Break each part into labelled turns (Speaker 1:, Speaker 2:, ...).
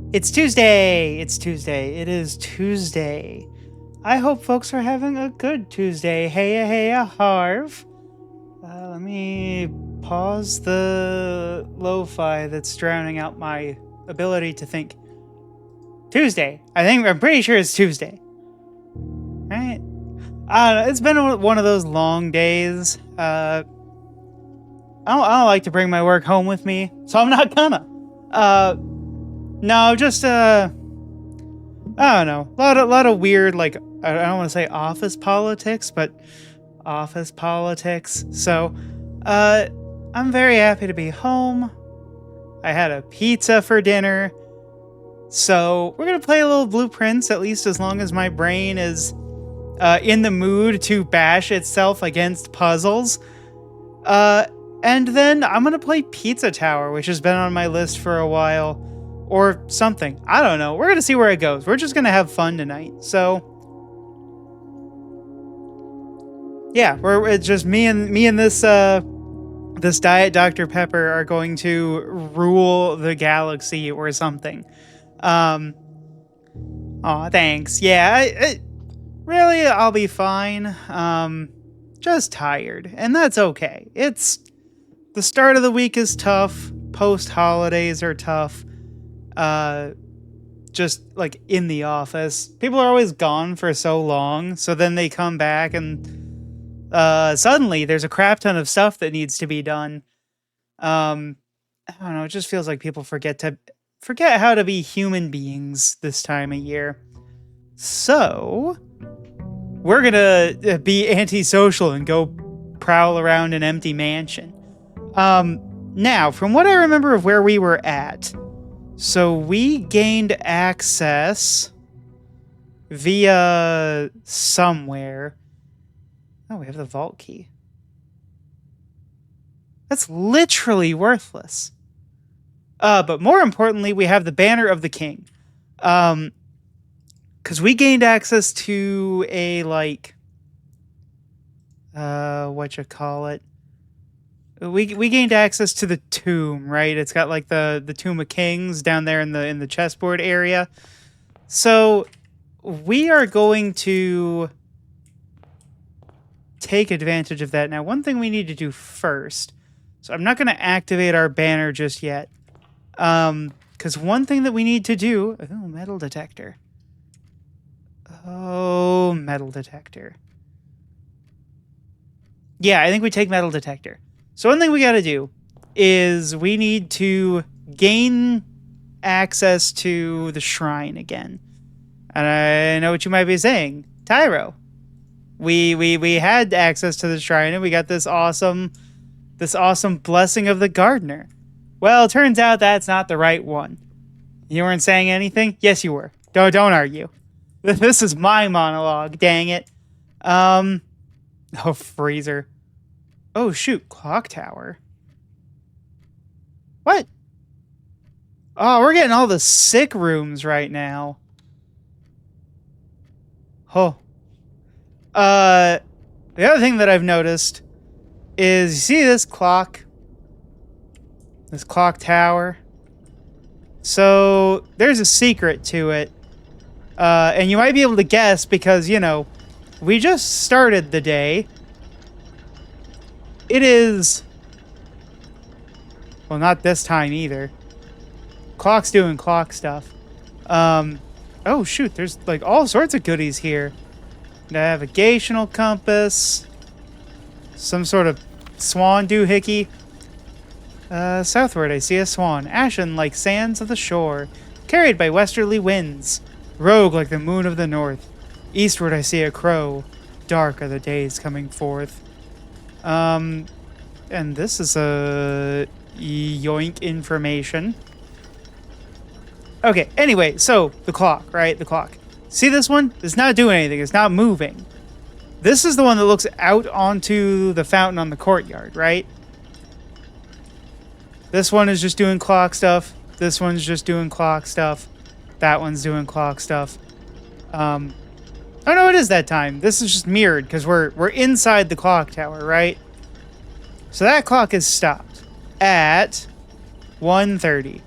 Speaker 1: It's Tuesday! It's Tuesday. It is Tuesday. I hope folks are having a good Tuesday. Heya, Harv. Let me pause the lo-fi that's drowning out my ability to think. Tuesday. I'm pretty sure it's Tuesday. Right? It's been one of those long days. I don't like to bring my work home with me, so I'm not gonna. No, just, I don't know. A lot of weird, like, I don't want to say office politics, but office politics. So, I'm very happy to be home. I had a pizza for dinner. So, we're going to play a little Blueprints, at least as long as my brain is in the mood to bash itself against puzzles. And then I'm going to play Pizza Tower, which has been on my list for a while. Or something. I don't know. We're going to see where it goes. We're just going to have fun tonight. So, yeah, it's just me and this this Diet Dr. Pepper are going to rule the galaxy or something. Aw, thanks. Yeah, really, I'll be fine. Just tired, and that's okay. It's the start of the week is tough. Post-holidays are tough. Just like in the office, people are always gone for so long, so then they come back and suddenly there's a crap ton of stuff that needs to be done. I don't know, it just feels like people forget how to be human beings this time of year. So we're gonna be antisocial and go prowl around an empty mansion. Now, from what I remember of where we were at, so we gained access via somewhere. Oh, we have the vault key. That's literally worthless. But more importantly, we have the banner of the king. Because we gained access to a, like, whatchamacallit? We gained access to the tomb, right? It's got like the Tomb of Kings down there in the chessboard area. So we are going to take advantage of that. Now, one thing we need to do first. So I'm not going to activate our banner just yet. Because one thing that we need to do... Oh, metal detector. Oh, metal detector. Yeah, I think we take metal detector. So one thing we gotta do is we need to gain access to the shrine again. And I know what you might be saying. Tyro. We had access to the shrine and we got this awesome blessing of the gardener. Well, it turns out that's not the right one. You weren't saying anything? Yes, you were. Don't argue. This is my monologue, dang it. Oh, freezer. Oh, shoot. Clock tower. What? Oh, we're getting all the sick rooms right now. Oh. The other thing that I've noticed is, you see this clock? This clock tower? So, there's a secret to it. And you might be able to guess because, you know, we just started the day. It is... Well, not this time either. Clock's doing clock stuff. Oh, shoot. There's, like, all sorts of goodies here. Navigational compass. Some sort of swan doohickey. Southward, I see a swan. Ashen like sands of the shore. Carried by westerly winds. Rogue like the moon of the north. Eastward, I see a crow. Dark are the days coming forth. And this is a yoink information. Okay, anyway, so the clock, right? The clock. See this one? It's not doing anything. It's not moving. This is the one that looks out onto the fountain on the courtyard, right? This one is just doing clock stuff. This one's just doing clock stuff. That one's doing clock stuff. Oh no, it is that time. This is just mirrored because we're inside the clock tower, right? So that clock is stopped at 1:30.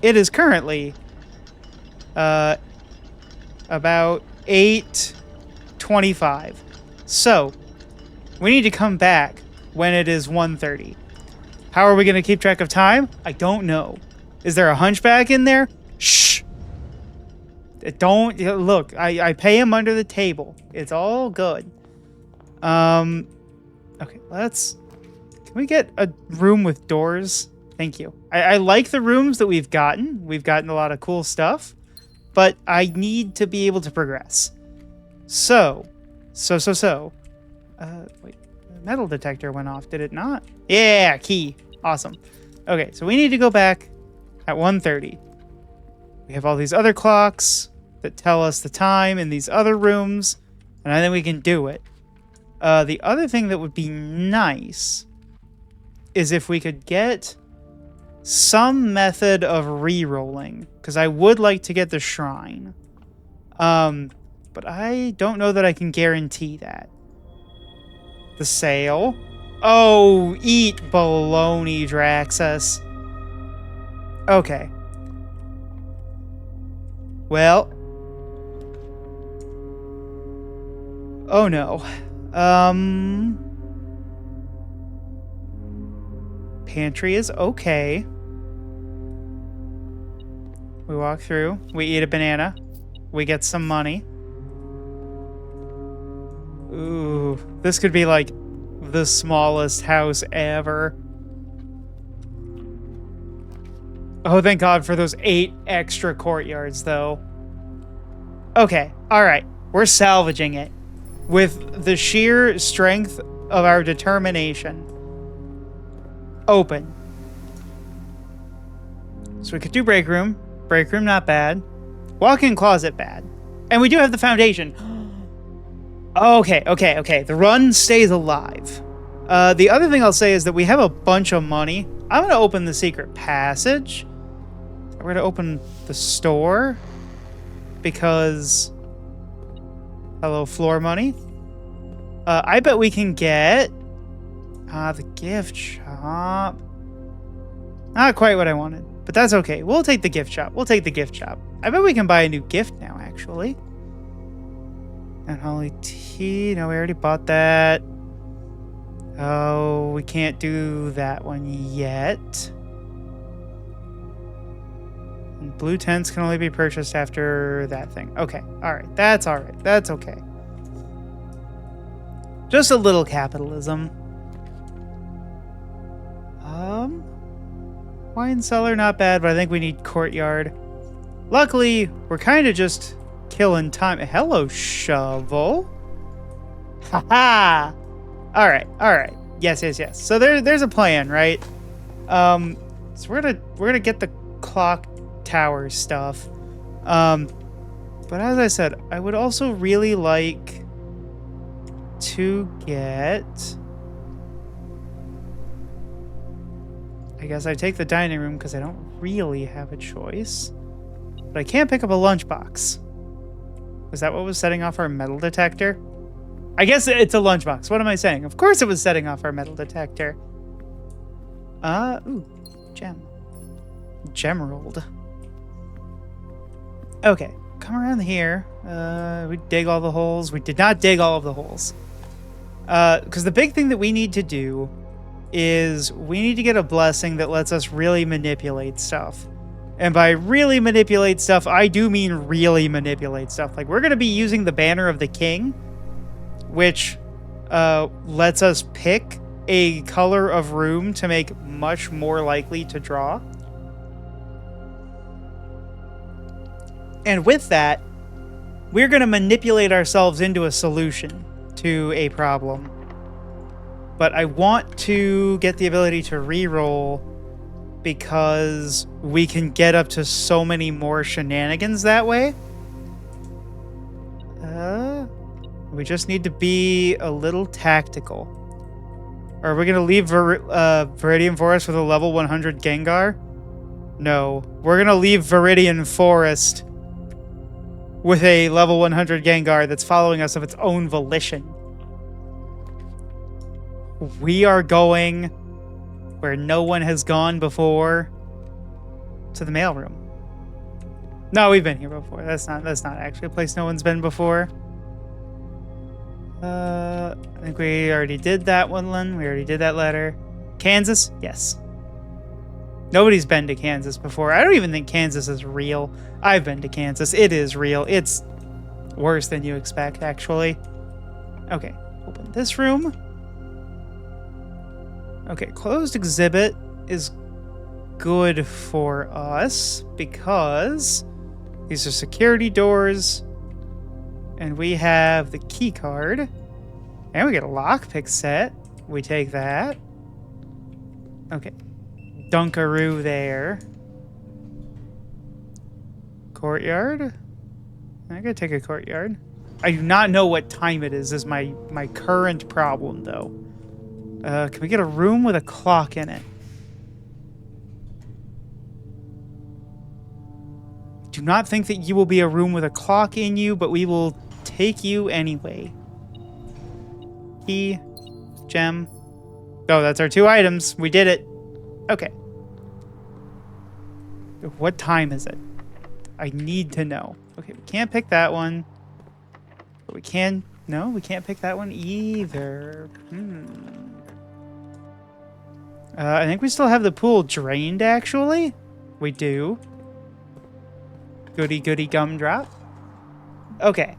Speaker 1: It is currently About 8:25. So, we need to come back when it is 1:30. How are we going to keep track of time? I don't know. Is there a hunchback in there? Shh. Don't look. I pay him under the table. It's all good. Okay, can we get a room with doors? Thank you. I like the rooms that we've gotten. We've gotten a lot of cool stuff, but I need to be able to progress. So. Wait, the metal detector went off, did it not? Yeah, key. Awesome. Okay, so we need to go back at 1:30. We have all these other clocks that tell us the time in these other rooms, and I think we can do it. The other thing that would be nice is if we could get some method of re-rolling, because I would like to get the shrine. But I don't know that I can guarantee that. The sale. Oh, eat baloney, Draxus. Okay. Well. Oh no. Pantry is okay. We walk through. We eat a banana. We get some money. Ooh, this could be like the smallest house ever. Oh, thank God for those 8 extra courtyards, though. Okay, all right. We're salvaging it with the sheer strength of our determination. Open. So we could do break room. Break room, not bad. Walk-in closet, bad. And we do have the foundation. Okay. The run stays alive. The other thing I'll say is that we have a bunch of money. I'm going to open the secret passage. We're going to open the store. Because... hello, floor money. I bet we can get... the gift shop. Not quite what I wanted. But that's okay. We'll take the gift shop. I bet we can buy a new gift now, actually. And Holly Tea. No, we already bought that. Oh, we can't do that one yet. And blue tents can only be purchased after that thing. Okay. All right. That's all right. That's okay. Just a little capitalism. Wine cellar, not bad, but I think we need courtyard. Luckily, we're kind of just killing time. Hello, shovel. Haha. All right. Yes. So there's a plan, right? So we're gonna get the clock tower stuff. But as I said, I would also really like to get... I guess I take the dining room because I don't really have a choice. But I can't pick up a lunchbox. Was that what was setting off our metal detector? I guess it's a lunchbox. What am I saying? Of course it was setting off our metal detector. Ooh, gem. Gemerald. Okay, come around here. We dig all the holes. We did not dig all of the holes. Because the big thing that we need to do is we need to get a blessing that lets us really manipulate stuff. And by really manipulate stuff, I do mean really manipulate stuff. Like, we're going to be using the Banner of the King, which lets us pick a color of room to make much more likely to draw. And with that, we're going to manipulate ourselves into a solution to a problem. But I want to get the ability to reroll because we can get up to so many more shenanigans that way. We just need to be a little tactical. Are we going to leave Viridian Forest with a level 100 Gengar? No. We're going to leave Viridian Forest with a level 100 Gengar that's following us of its own volition. We are going where no one has gone before, to the mailroom. No, we've been here before. That's not actually a place no one's been before. I think we already did that one, Lynn. We already did that letter. Kansas? Yes. Nobody's been to Kansas before. I don't even think Kansas is real. I've been to Kansas. It is real. It's worse than you expect, actually. Okay, open this room. Okay, closed exhibit is good for us because these are security doors. And we have the key card. And we get a lockpick set. We take that. Okay. Dunkaroo there. Courtyard? I gotta take a courtyard. I do not know what time it is my current problem, though. Can we get a room with a clock in it? Do not think that you will be a room with a clock in you, but we will take you anyway. Key. Gem. Oh, that's our 2 items. We did it. Okay. What time is it? I need to know. Okay, we can't pick that one. But we can... No, we can't pick that one either. I think we still have the pool drained, actually. We do. Goody goody gumdrop. Okay.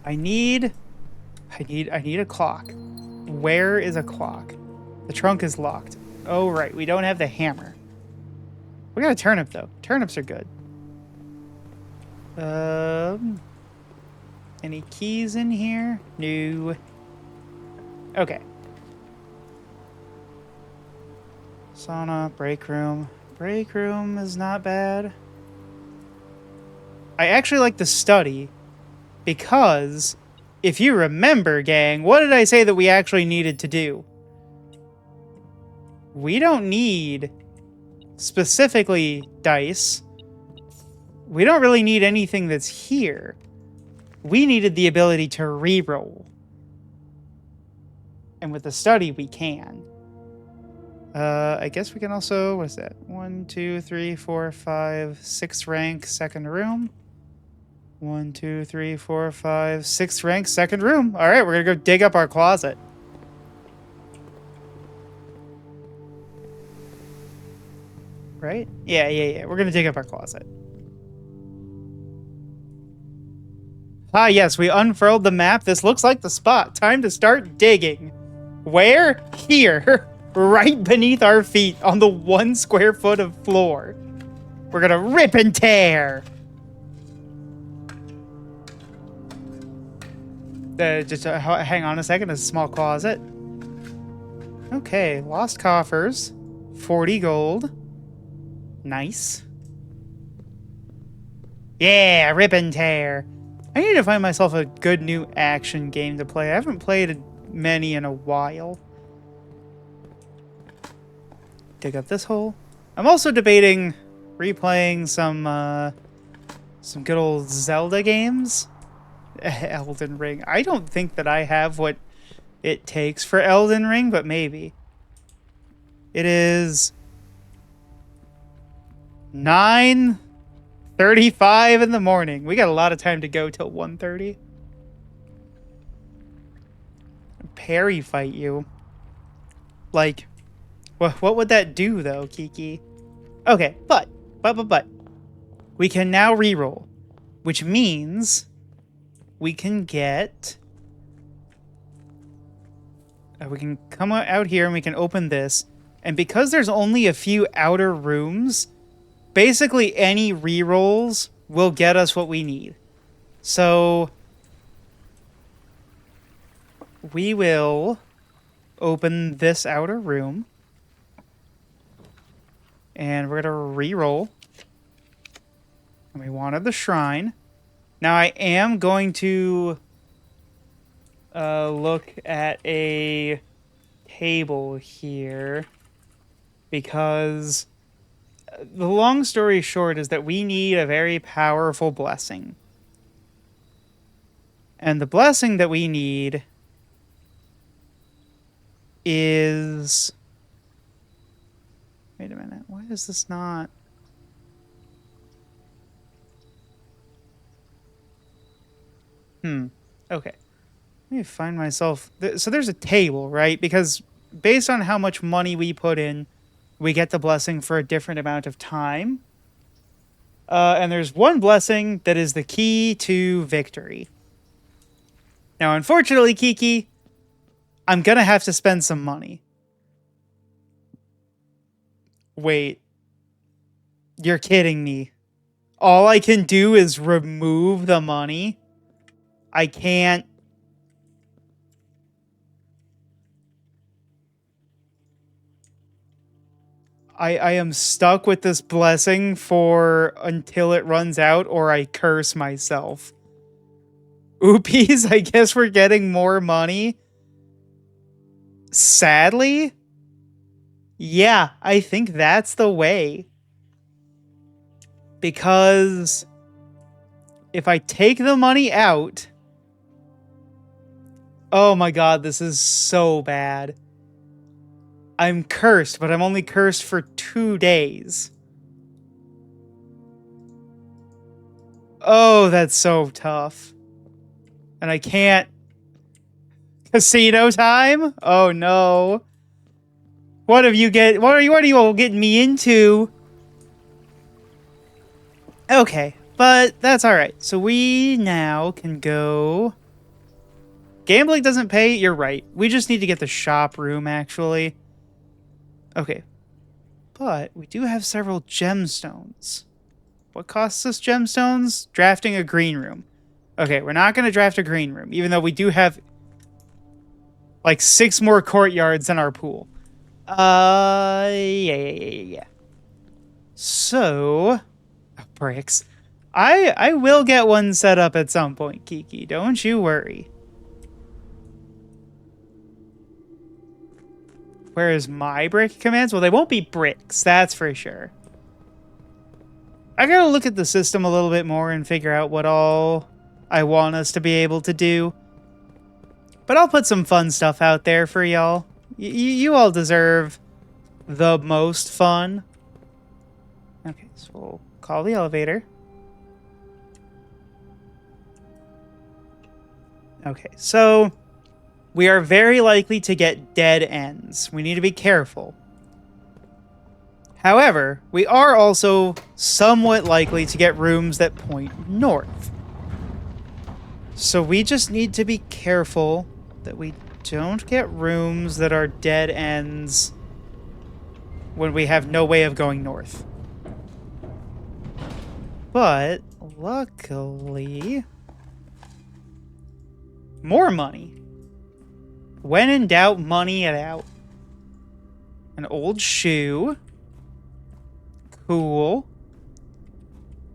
Speaker 1: I need a clock. Where is a clock? The trunk is locked. Oh, right. We don't have the hammer. We got a turnip, though. Turnips are good. Any keys in here? No. Okay. Sauna, break room. Break room is not bad. I actually like the study because if you remember, gang, what did I say that we actually needed to do? We don't need specifically dice. We don't really need anything that's here. We needed the ability to re-roll. And with the study, we can. I guess we can also, what is that? 1, 2, 3, 4, 5, 6 rank, second room. 1, 2, 3, 4, 5, 6 rank, second room. All right, we're gonna go dig up our closet. Right? Yeah. We're gonna dig up our closet. Ah, yes, we unfurled the map. This looks like the spot. Time to start digging. Where? Here. Right beneath our feet on the 1 square foot of floor. We're gonna rip and tear. Just hang on a second. A small closet. Okay, lost coffers. 40 gold. Nice. Yeah, rip and tear. I need to find myself a good new action game to play. I haven't played many in a while. Dig up this hole. I'm also debating replaying some good old Zelda games. Elden Ring. I don't think that I have what it takes for Elden Ring, but maybe. It is 9:35 in the morning. We got a lot of time to go till 1:30. Parry fight you. Like, what would that do though, Kiki? Okay, but we can now reroll, which means we can get. We can come out here and we can open this, and because there's only a few outer rooms, basically any rerolls will get us what we need. So we will open this outer room. And we're going to re-roll. And we wanted the shrine. Now I am going to look at a table here. Because the long story short is that we need a very powerful blessing. And the blessing that we need is... Wait a minute. Why is this not... Okay. Let me find myself... So there's a table, right? Because based on how much money we put in, we get the blessing for a different amount of time. And there's one blessing that is the key to victory. Now, unfortunately, Kiki, I'm going to have to spend some money. Wait. You're kidding me. All I can do is remove the money? I can't... I am stuck with this blessing for until it runs out, or I curse myself. Oopies, I guess we're getting more money. Sadly? Yeah, I think that's the way. Because if I take the money out... Oh my god, this is so bad. I'm cursed, but I'm only cursed for 2 days. Oh, that's so tough. And I can't... Casino time? Oh no. What are you all getting me into? Okay, but that's alright. So we now can go... Gambling doesn't pay? You're right. We just need to get the shop room, actually. Okay. But we do have several gemstones. What costs us gemstones? Drafting a green room. Okay, we're not going to draft a green room, even though we do have like 6 more courtyards in our pool. Yeah. So, oh, bricks. I will get one set up at some point, Kiki. Don't you worry. Where is my brick commands? Well, they won't be bricks, that's for sure. I gotta look at the system a little bit more and figure out what all I want us to be able to do. But I'll put some fun stuff out there for y'all. You all deserve the most fun. Okay, so we'll call the elevator. Okay, so we are very likely to get dead ends. We need to be careful. However, we are also somewhat likely to get rooms that point north. So we just need to be careful that we don't get rooms that are dead ends when we have no way of going north. But, luckily... More money. When in doubt, money it out. An old shoe. Cool.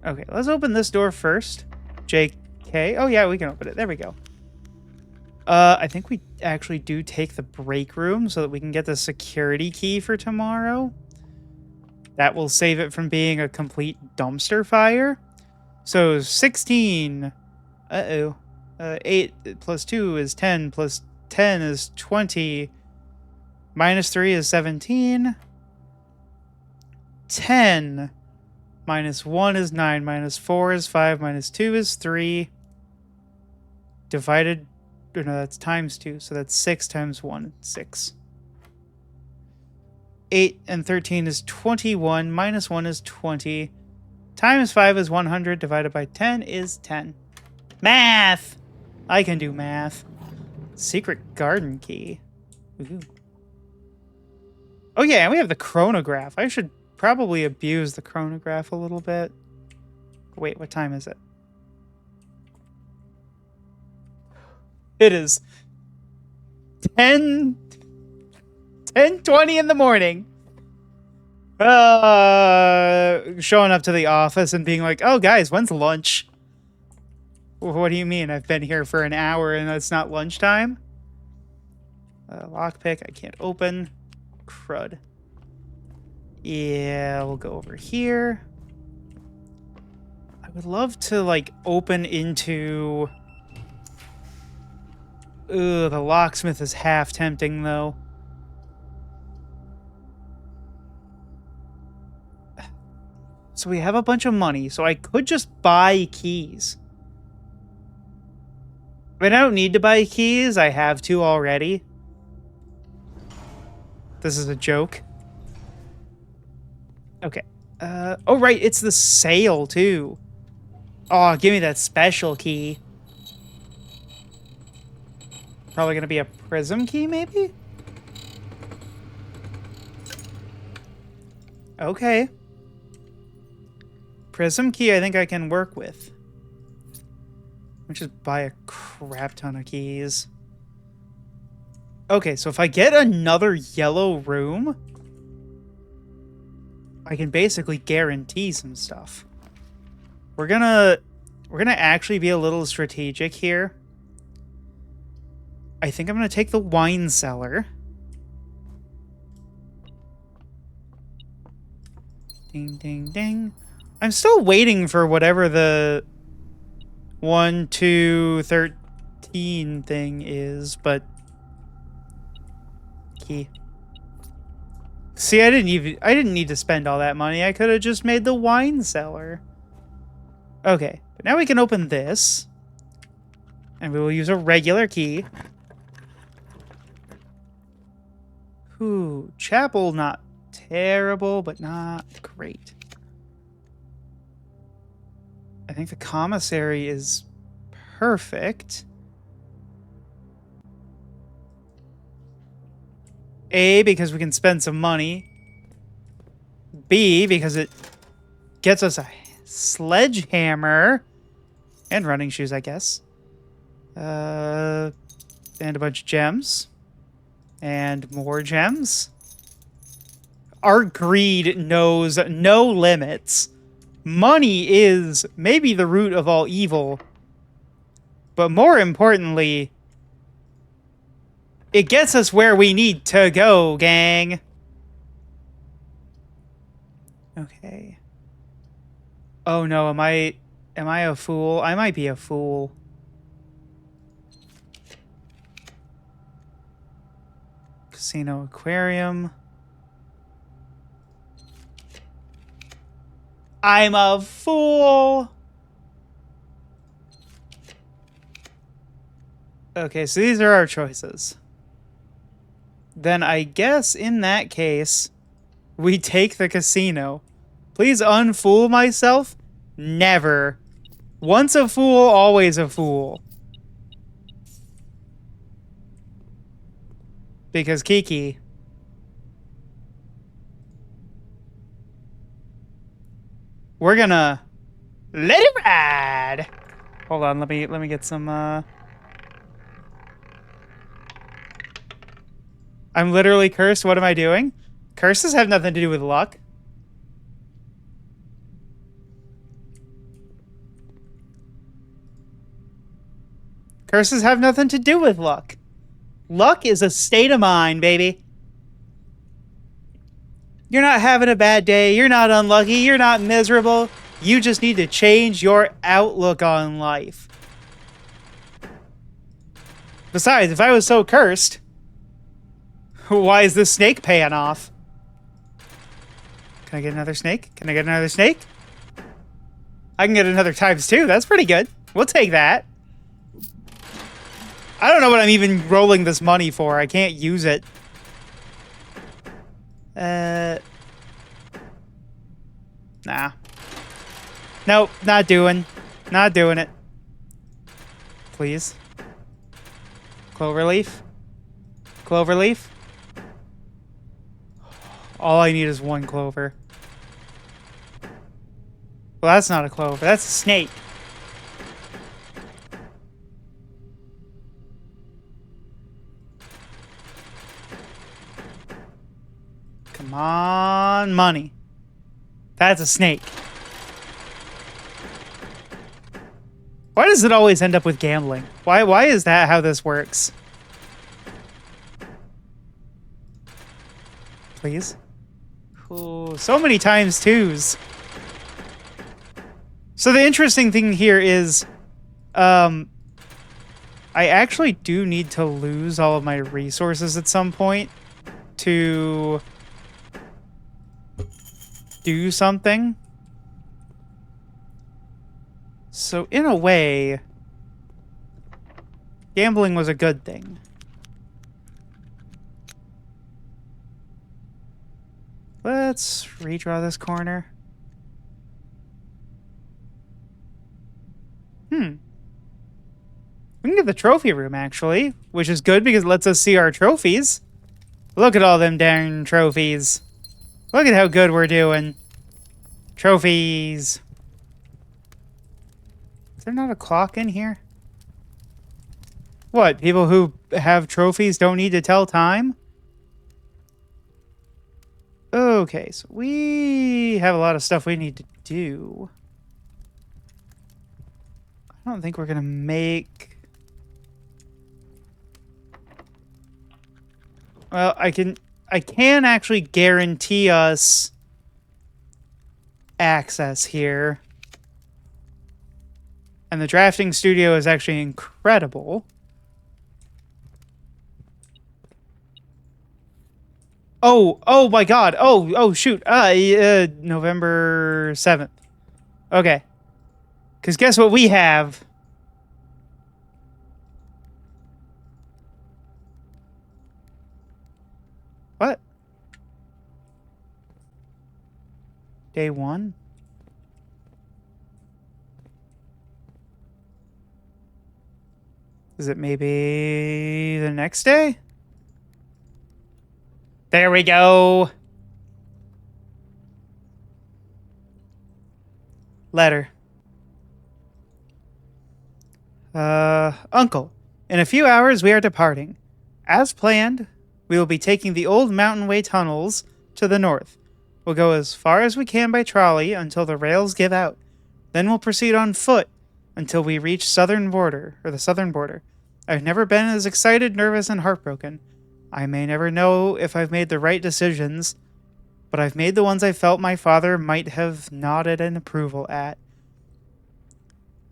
Speaker 1: Okay, let's open this door first. JK. Oh, yeah, we can open it. There we go. I think we actually do take the break room so that we can get the security key for tomorrow. That will save it from being a complete dumpster fire. So, 16. Uh-oh. 8 plus 2 is 10, plus 10 is 20. Minus 3 is 17. 10 minus 1 is 9, minus 4 is 5, minus 2 is 3. Divided, or no, that's times 2, so that's 6 times 1, 6. 8 and 13 is 21, minus 1 is 20. Times 5 is 100, divided by 10 is 10. Math! I can do math. Secret garden key. Ooh. Oh yeah, and we have the chronograph. I should probably abuse the chronograph a little bit. Wait, what time is it? It is 10:20 in the morning. Showing up to the office and being like, oh guys, when's lunch? What do you mean? I've been here for an hour and it's not lunchtime? Lockpick, I can't open. Crud. Yeah, we'll go over here. I would love to, like, open into... Ugh, the locksmith is half tempting, though. So we have a bunch of money, so I could just buy keys. I mean, I don't need to buy keys. I have two already. This is a joke. Okay. Oh, right. It's the sale, too. Oh, give me that special key. Probably going to be a prism key, maybe? Okay. Prism key I think I can work with. Let me just buy a crap ton of keys. Okay, so if I get another yellow room, I can basically guarantee some stuff. We're gonna actually be a little strategic here. I think I'm gonna take the wine cellar. Ding, ding, ding. I'm still waiting for whatever the 1, 2, 13 thing is, but key. See, I didn't need to spend all that money. I could have just made the wine cellar. Okay, but now we can open this. And we will use a regular key. Ooh, chapel, not terrible, but not great. I think the commissary is perfect. A, because we can spend some money. B, because it gets us a sledgehammer. And running shoes, I guess. And a bunch of gems. And more gems. Our greed knows no limits. Money is maybe the root of all evil. But more importantly, it gets us where we need to go, gang. Okay. Oh no, am I a fool? I might be a fool. Casino aquarium. I'm a fool. Okay, so these are our choices. Then I guess in that case, we take the casino. Please unfool myself? Never. Once a fool, always a fool. Because Kiki. We're gonna let it ride. Hold on, let me get some I'm literally cursed. What am I doing? Curses have nothing to do with luck. Curses have nothing to do with luck. Luck is a state of mind, baby. You're not having a bad day. You're not unlucky. You're not miserable. You just need to change your outlook on life. Besides, if I was so cursed, why is this snake paying off? Can I get another snake? Can I get another snake? I can get another ×2. That's pretty good. We'll take that. I don't know what I'm even rolling this money for. I can't use it. Nah. Nope, not doing. Not doing it. Please. Cloverleaf? Cloverleaf? All I need is one clover. Well, that's not a clover. That's a snake. Come on, money. That's a snake. Why does it always end up with gambling? Why is that how this works? Please. Ooh, so many ×2s. So the interesting thing here is, I actually do need to lose all of my resources at some point to do something. So in a way, Gambling was a good thing. Let's redraw this corner. We can get the trophy room, actually, which is good because it lets us see our trophies. Look at all them darn trophies. Look at how good we're doing. Trophies. Is there not a clock in here? What, people who have trophies don't need to tell time? Okay, so we have a lot of stuff we need to do. I don't think we're gonna make... Well, I can actually guarantee us access here. And the drafting studio is actually incredible. Oh my god. Oh shoot. November 7th. Okay. Cuz guess what we have? What? Day 1? Is it maybe the next day? There we go. Letter. Uncle, in a few hours we are departing. As planned, we will be taking the old Mountain Way tunnels to the north. We'll go as far as we can by trolley until the rails give out. Then we'll proceed on foot until we reach the southern border. I've never been as excited, nervous, and heartbroken. I may never know if I've made the right decisions, but I've made the ones I felt my father might have nodded in approval at.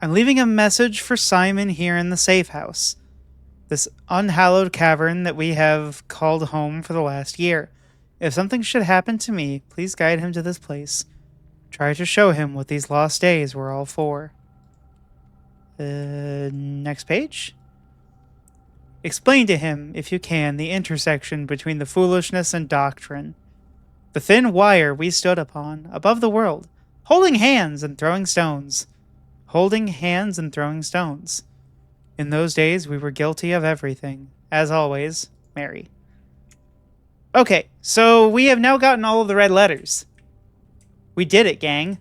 Speaker 1: I'm leaving a message for Simon here in the safe house, this unhallowed cavern that we have called home for the last year. If something should happen to me, please guide him to this place. Try to show him what these lost days were all for. Next page. Explain to him, if you can, the intersection between the foolishness and doctrine. The thin wire we stood upon, above the world, holding hands and throwing stones. Holding hands and throwing stones. In those days, we were guilty of everything. As always, Mary. Okay, so we have now gotten all of the red letters. We did it, gang.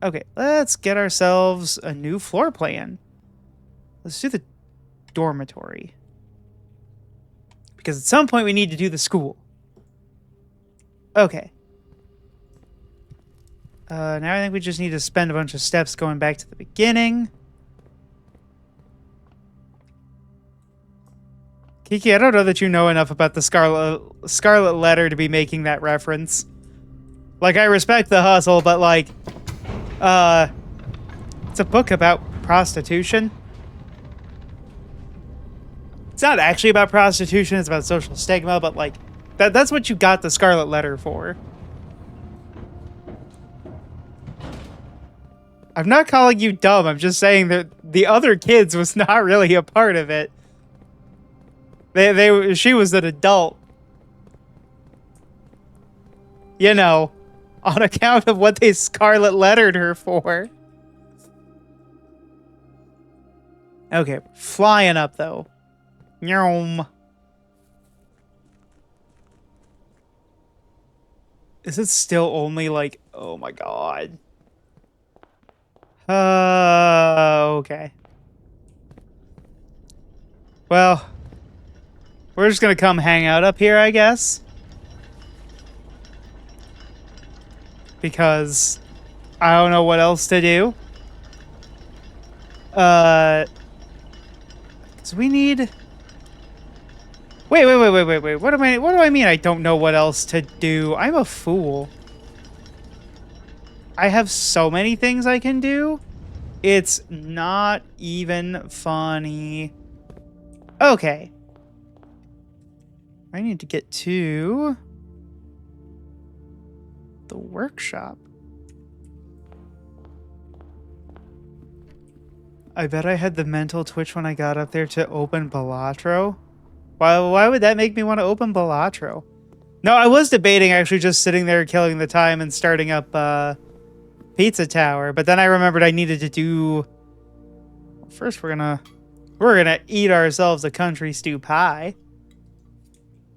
Speaker 1: Okay, let's get ourselves a new floor plan. Let's do the dormitory. Because at some point we need to do the school. Okay. Now I think we just need to spend a bunch of steps going back to the beginning. Kiki, I don't know that you know enough about the Scarlet Letter to be making that reference. Like, I respect the hustle, but like, it's a book about prostitution. It's not actually about prostitution, it's about social stigma, but like, that's what you got the Scarlet Letter for. I'm not calling you dumb, I'm just saying that the other kids was not really a part of it. She was an adult. You know, on account of what they Scarlet Lettered her for. Okay, flying up though. Nyom. Is it still only like, oh my god. Okay. Well, we're just gonna come hang out up here, I guess. Because I don't know what else to do. Cause we need... Wait. What do I mean I don't know what else to do? I'm a fool. I have so many things I can do. It's not even funny. Okay. I need to get to the workshop. I bet I had the mental twitch when I got up there to open Balatro. Why would that make me want to open Balatro? No, I was debating actually just sitting there killing the time and starting up Pizza Tower, but then I remembered I needed to do... First, we're gonna eat ourselves a country stew pie.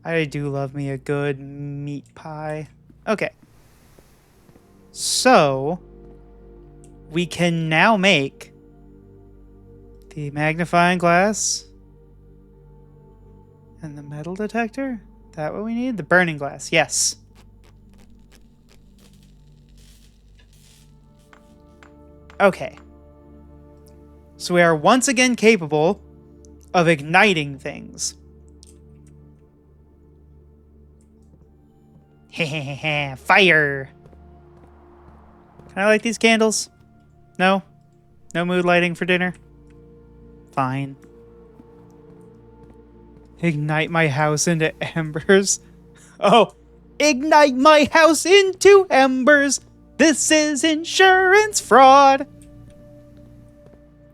Speaker 1: I do love me a good meat pie. Okay. So, we can now make the magnifying glass and the metal detector. That what we need? The burning glass. Yes. Okay. So we are once again capable of igniting things. Fire! Can I light these candles? No? No mood lighting for dinner? Fine. Ignite my house into embers. Oh! Ignite my house into embers! This is insurance fraud!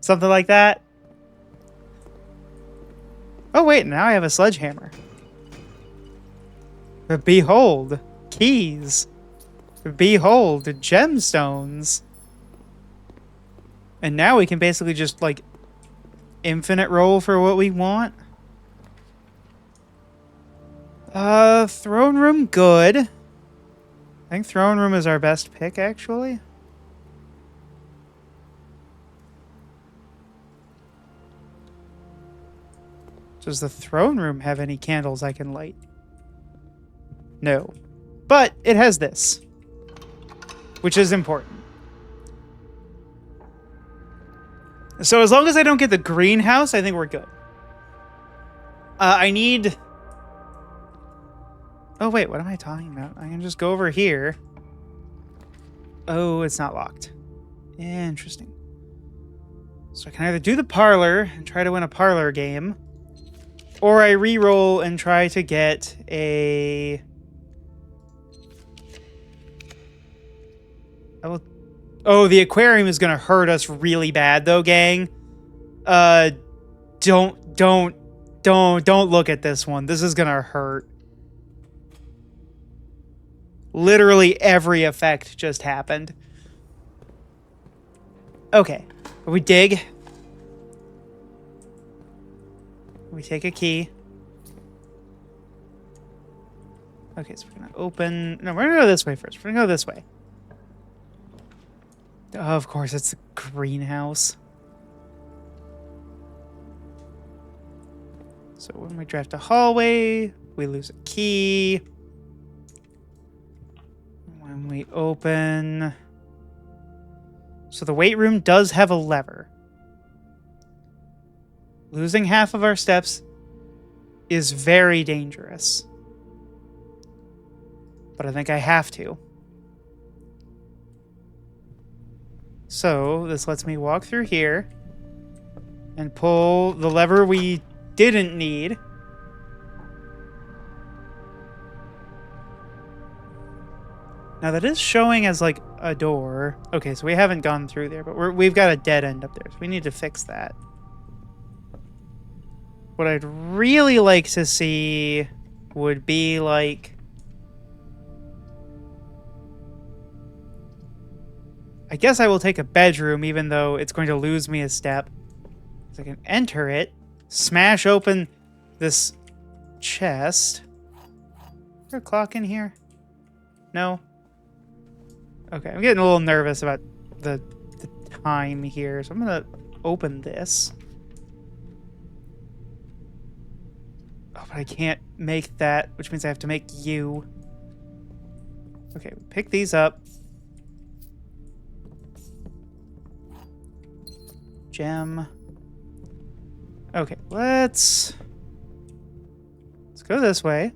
Speaker 1: Something like that. Oh wait, now I have a sledgehammer. But behold, keys. Behold, gemstones. And now we can basically just, like, infinite roll for what we want. Throne room, good. I think throne room is our best pick, actually. Does the throne room have any candles I can light? No. But it has this, which is important. So as long as I don't get the greenhouse, I think we're good. I need... Oh, wait, what am I talking about? I can just go over here. Oh, it's not locked. Interesting. So I can either do the parlor and try to win a parlor game, or I re-roll and try to get a... Oh, the aquarium is gonna hurt us really bad, though, gang. Don't look at this one. This is gonna hurt. Literally every effect just happened. Okay, we dig. We take a key. Okay, so we're gonna open... No, we're gonna go this way first. We're gonna go this way. Oh, of course, it's the greenhouse. So when we draft a hallway, we lose a key. When we open... So the weight room does have a lever. Losing half of our steps is very dangerous. But I think I have to. So this lets me walk through here and pull the lever we didn't need. Now that is showing as like a door. Okay, so we haven't gone through there, but we've got a dead end up there, so we need to fix that. What I'd really like to see would be like... I guess I will take a bedroom, even though it's going to lose me a step. So I can enter it, smash open this chest. Is there a clock in here? No? Okay, I'm getting a little nervous about the time here, so I'm going to open this. Oh, but I can't make that, which means I have to make you. Okay, pick these up. Gem. Okay, let's go this way.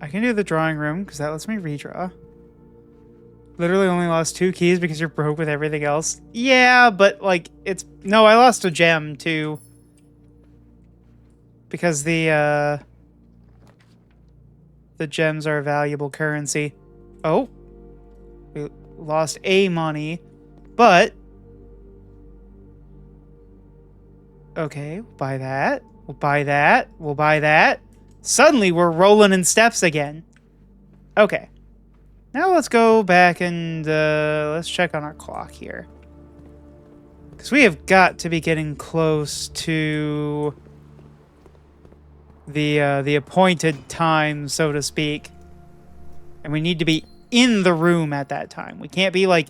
Speaker 1: I can do the drawing room because that lets me redraw. Literally only lost 2 keys because you're broke with everything else. Yeah, but like it's... No, I lost a gem too. Because the the gems are valuable currency. Oh. We lost a money. But... okay, we'll buy that. We'll buy that. We'll buy that. Suddenly, we're rolling in steps again. Okay. Now let's go back and let's check on our clock here. Because we have got to be getting close to the appointed time, so to speak. And we need to be in the room at that time. We can't be, like,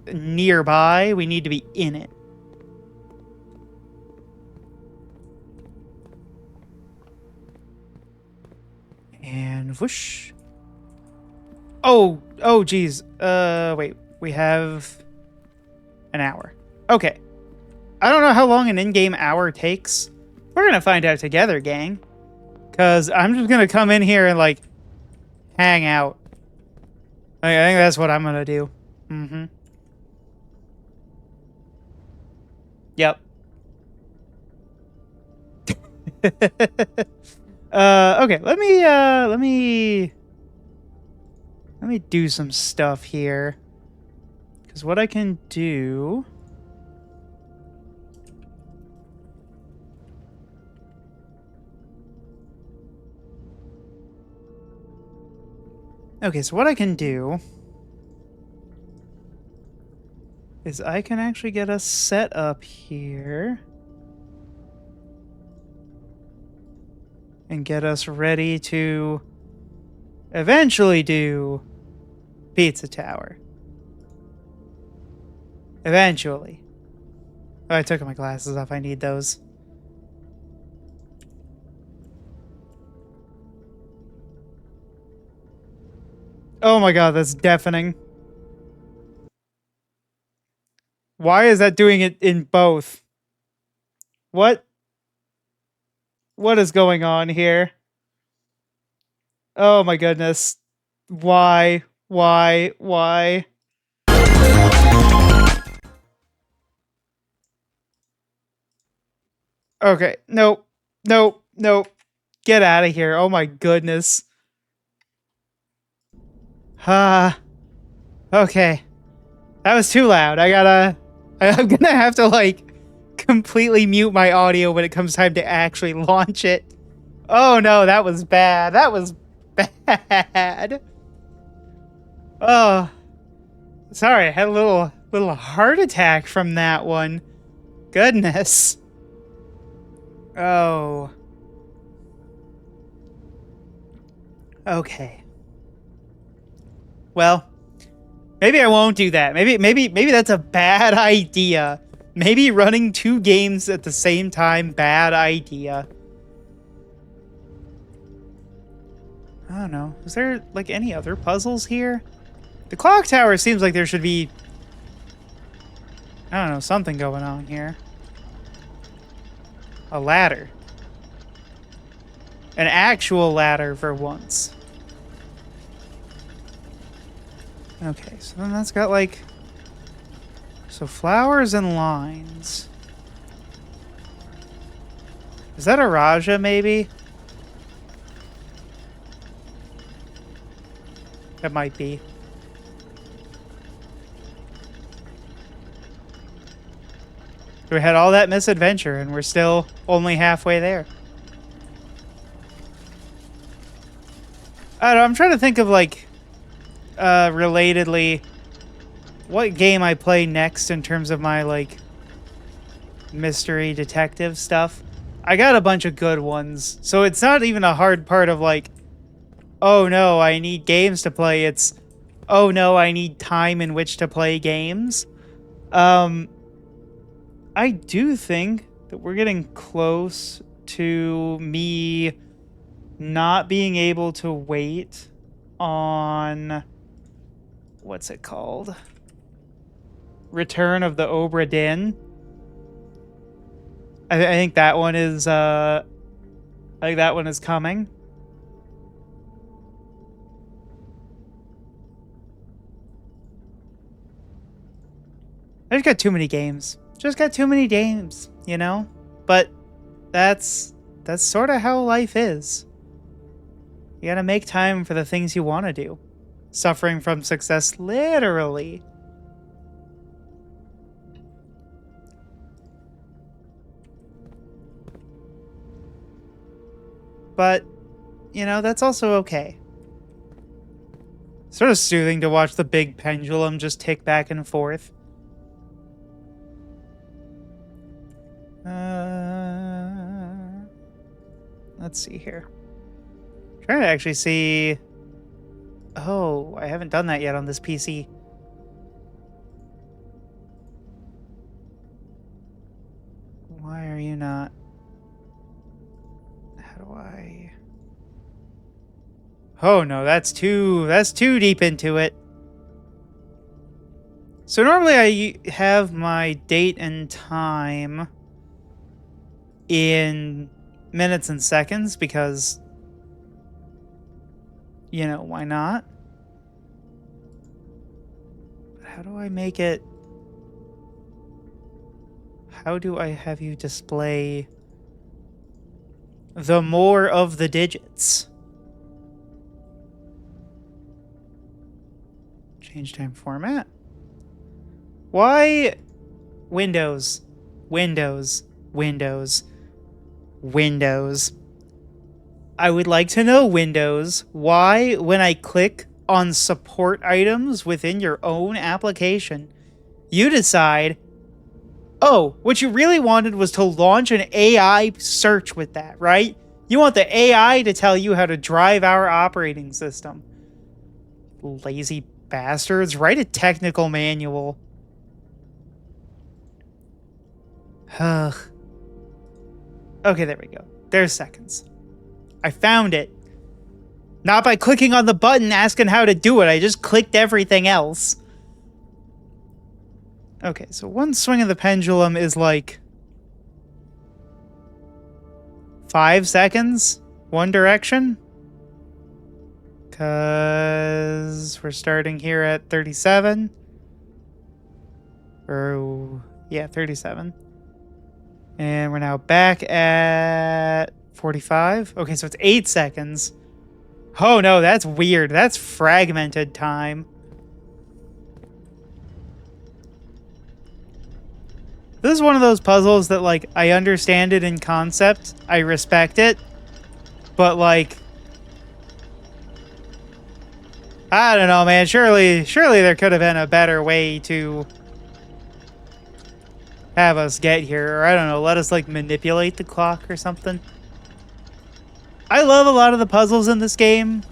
Speaker 1: nearby. We need to be in it. And whoosh. Oh, geez. Wait. We have an hour. Okay. I don't know how long an in-game hour takes. We're gonna find out together, gang. Because I'm just gonna come in here and, like, hang out. I think that's what I'm gonna do. Mm-hmm. Yep. Okay, let me do some stuff here. Because what I can do... okay, so what I can do is I can actually get us set up here. And get us ready to eventually do Pizza Tower. Eventually. Oh, I took my glasses off. I need those. Oh my god, that's deafening. Why is that doing it in both? What? What is going on here? Oh my goodness. Why? Why? Okay, nope. Get out of here. Oh my goodness. Okay. That was too loud. I'm gonna have to, like, completely mute my audio when it comes time to actually launch it. Oh no, that was bad. That was bad. Oh. Sorry, I had a little heart attack from that one. Goodness. Oh. Okay. Well, maybe I won't do that. Maybe that's a bad idea. Maybe running 2 games at the same time, bad idea. I don't know. Is there, like, any other puzzles here? The clock tower seems like there should be... I don't know, something going on here. A ladder. An actual ladder for once. Okay, so then that's got, like... so flowers and lines. Is that a Raja, maybe? It might be. We had all that misadventure, and we're still only halfway there. I don't know, I'm trying to think of, like, relatedly, what game I play next in terms of my, like, mystery detective stuff. I got a bunch of good ones, so it's not even a hard part of, like, oh no, I need games to play. It's, oh no, I need time in which to play games. I do think that we're getting close to me not being able to wait on... what's it called? Return of the Obra Dinn. I think that one is, I think that one is coming. I just got too many games. Just got too many games, you know? But that's sort of how life is. You gotta make time for the things you want to do. Suffering from success, literally. But, you know, that's also okay. Sort of soothing to watch the big pendulum just tick back and forth. Let's see here. Trying to actually see... Oh, I haven't done that yet on this PC. Why are you not... How do I... Oh no, that's too deep into it. So normally I have my date and time in minutes and seconds because, you know, why not? But how do I make it... How do I have you display the more of the digits? Change time format. Why? Windows. Windows. Windows. Windows. I would like to know, Windows, why when I click on support items within your own application, you decide, oh, what you really wanted was to launch an AI search with that, right? You want the AI to tell you how to drive our operating system. Lazy bastards. Write a technical manual. Ugh. Okay, there we go. There's seconds. I found it. Not by clicking on the button asking how to do it. I just clicked everything else. Okay, so one swing of the pendulum is like 5 seconds, one direction. Because we're starting here at 37. Or, yeah, 37. And we're now back at 45. Okay, so it's 8 seconds. Oh no, that's weird. That's fragmented time. This is one of those puzzles that, like, I understand it in concept. I respect it. But, like... I don't know, man. Surely there could have been a better way to have us get here. Or, I don't know, let us, like, manipulate the clock or something. I love a lot of the puzzles in this game.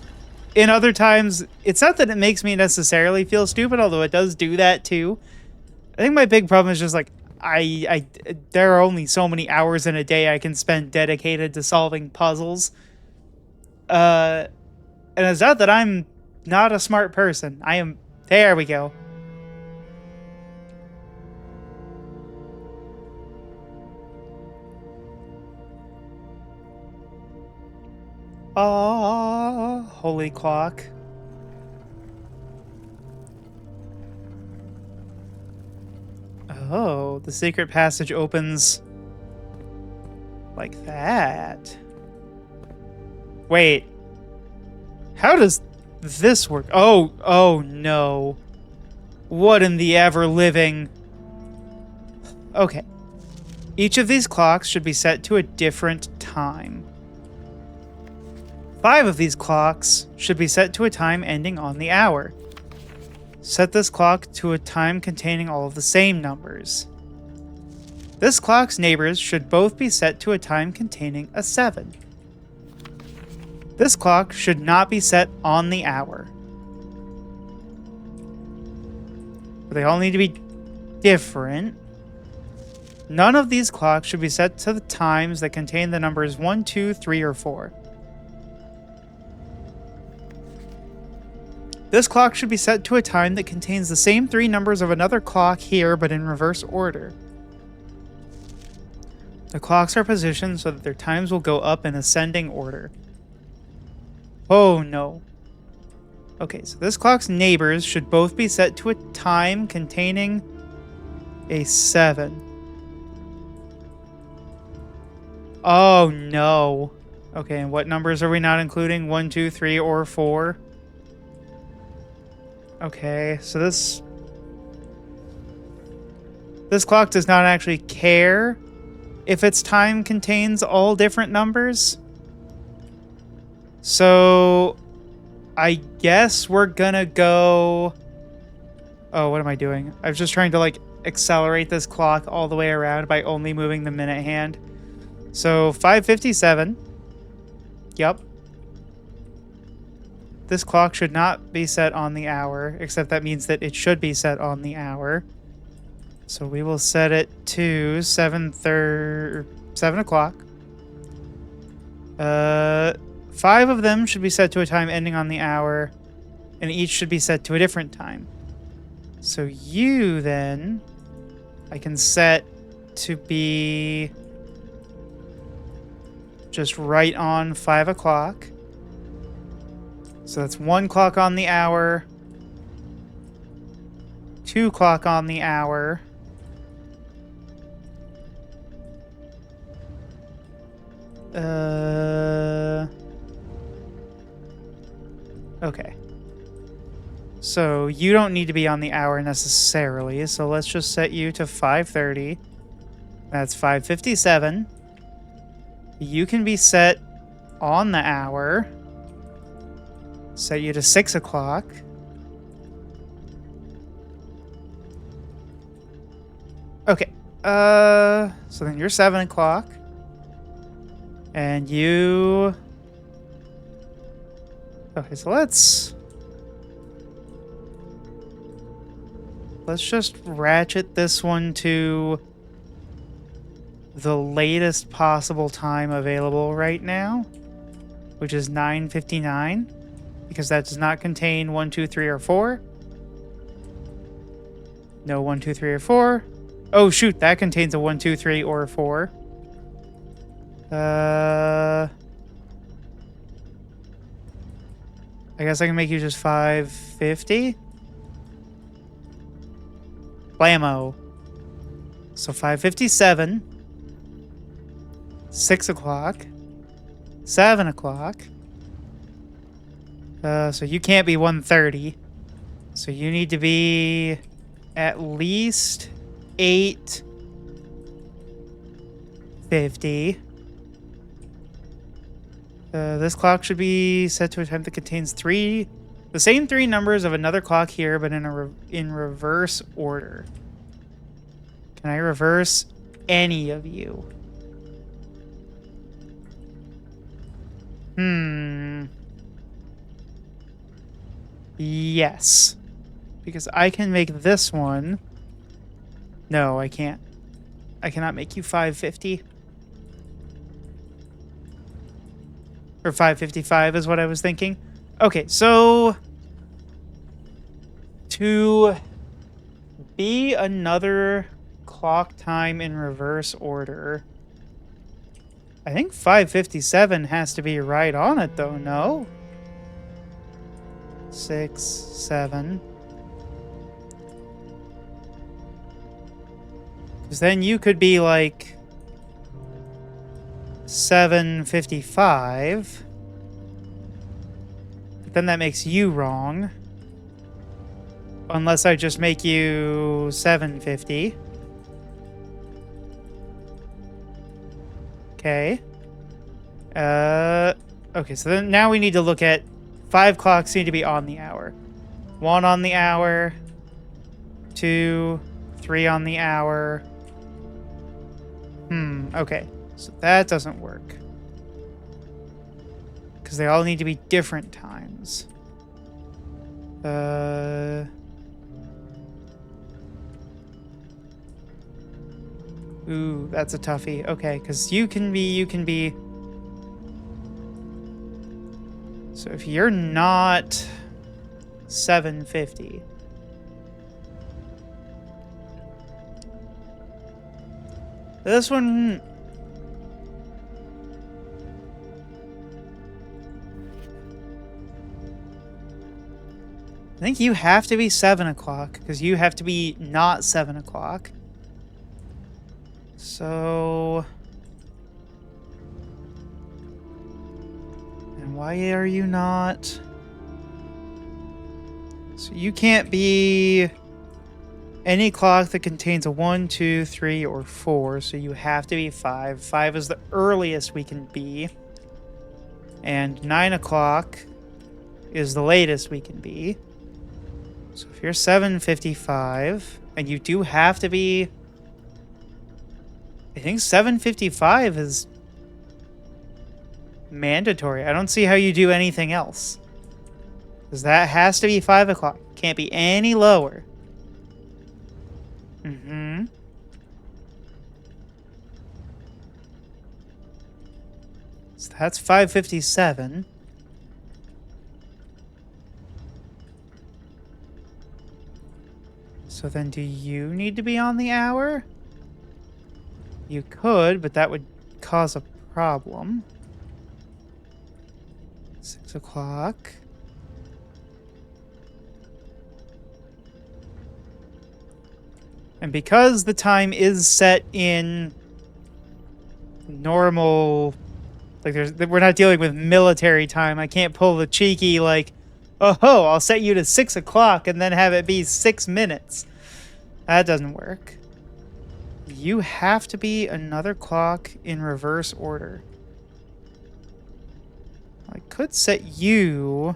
Speaker 1: In other times, it's not that it makes me necessarily feel stupid, although it does do that, too. I think my big problem is just, like, there are only so many hours in a day I can spend dedicated to solving puzzles. And it's not that I'm not a smart person. I am... There we go. Oh, holy clock. Oh, the secret passage opens like that. Wait. How does this work? Oh no. What in the ever-living... Okay. Each of these clocks should be set to a different time. 5 of these clocks should be set to a time ending on the hour. Set this clock to a time containing all of the same numbers. This clock's neighbors should both be set to a time containing a 7. This clock should not be set on the hour. They all need to be different. None of these clocks should be set to the times that contain the numbers 1, 2, 3, or 4. This clock should be set to a time that contains the same 3 numbers of another clock here, but in reverse order. The clocks are positioned so that their times will go up in ascending order. Oh no. Okay, so this clock's neighbors should both be set to a time containing a 7. Oh no. Okay, and what numbers are we not including? 1, 2, 3, or 4? Okay, so this clock does not actually care if its time contains all different numbers. So I guess we're gonna go... Oh, what am I doing? I was just trying to, like, accelerate this clock all the way around by only moving the minute hand. So 5:57. Yep. This clock should not be set on the hour, except that means that it should be set on the hour. So we will set it to 7 o'clock. 5 of them should be set to a time ending on the hour, and each should be set to a different time. So you then, I can set to be just right on 5 o'clock. So that's 1 clock on the hour, 2 o'clock on the hour, okay. So you don't need to be on the hour necessarily, so let's just set you to 5:30. That's 5:57. You can be set on the hour. Set you to 6 o'clock. Okay. So then you're 7 o'clock. And you... Okay, so let's just ratchet this one to the latest possible time available right now, which is 9:59, because that does not contain 1, 2, 3, or 4. No 1, 2, 3, or 4. Oh shoot, that contains a 1, 2, 3, or 4. I guess I can make you just 5:50. Blammo. So 5:57, 6 o'clock, 7 o'clock. So you can't be 1:30. So you need to be at least 8:50. This clock should be set to a time that contains the same 3 numbers of another clock here, but in reverse order. Can I reverse any of you? Yes. Because I can make this one... No, I can't. I cannot make you 5:50. Or 5:55 is what I was thinking. Okay, so... To be another clock time in reverse order... I think 5:57 has to be right on it, though, no? 6, 7... Because then you could be like 7:55. But then that makes you wrong. Unless I just make you 7:50. Okay. Okay, so then now we need to look at 5 clocks need to be on the hour. 1 on the hour. 2, 3 on the hour. Okay. So that doesn't work. Because they all need to be different times. Ooh, that's a toughie. Okay, because you can be... So if you're not 7:50... This one... I think you have to be 7 o'clock, because you have to be not 7 o'clock. So... Why are you not? So you can't be any clock that contains a 1, 2, 3, or 4, so you have to be 5. 5 is the earliest we can be. And 9 o'clock is the latest we can be. So if you're 7:55, and you do have to be... I think 7:55 is mandatory. I don't see how you do anything else. Because that has to be 5 o'clock. Can't be any lower. Mm-hmm. So that's 5:57. So then do you need to be on the hour? You could, but that would cause a problem. 6 o'clock. And because the time is set in normal, like we're not dealing with military time, I can't pull the cheeky, like, oh, I'll set you to 6 o'clock and then have it be 6 minutes. That doesn't work. You have to be another clock in reverse order. I could set you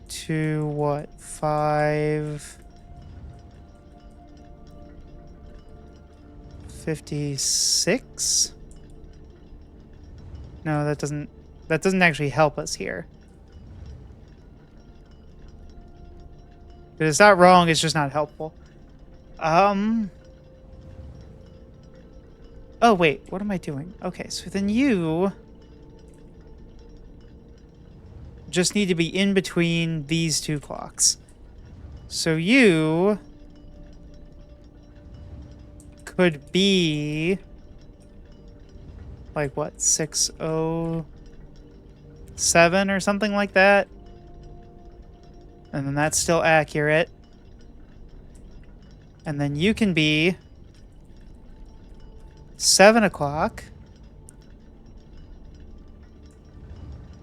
Speaker 1: to what? 5:56? No, that doesn't actually help us here. But it's not wrong, it's just not helpful. Oh wait, what am I doing? Okay, so then you just need to be in between these two clocks. So you could be like what, 6:07 or something like that? And then that's still accurate. And then you can be 7 o'clock.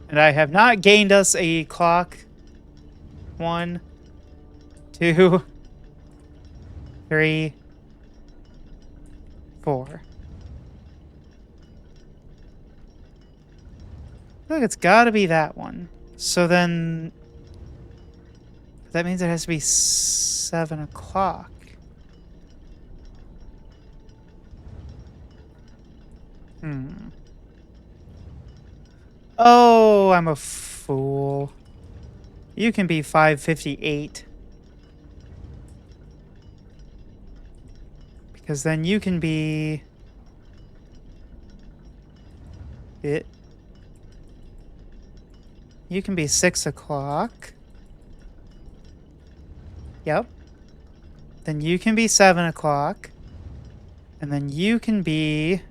Speaker 1: And I have not gained us a clock. 1, 2, 3, 4. I feel like it's got to be that one. So then that means it has to be 7 o'clock. Oh, I'm a fool. You can be 5:58. Because then you can be... You can be 6 o'clock. Yep. Then you can be 7 o'clock. And then you can be...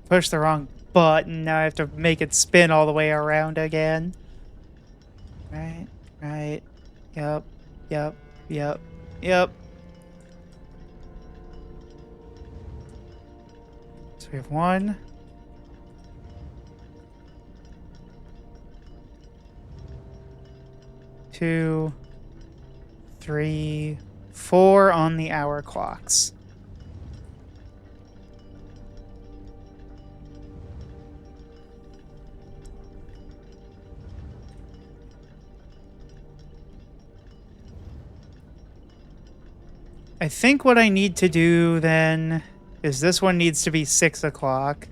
Speaker 1: Push the wrong button. Now I have to make it spin all the way around again. Right. Yep. So we have 1, 2, 3, 4 on the hour clocks. I think what I need to do then is this one needs to be 6 o'clock.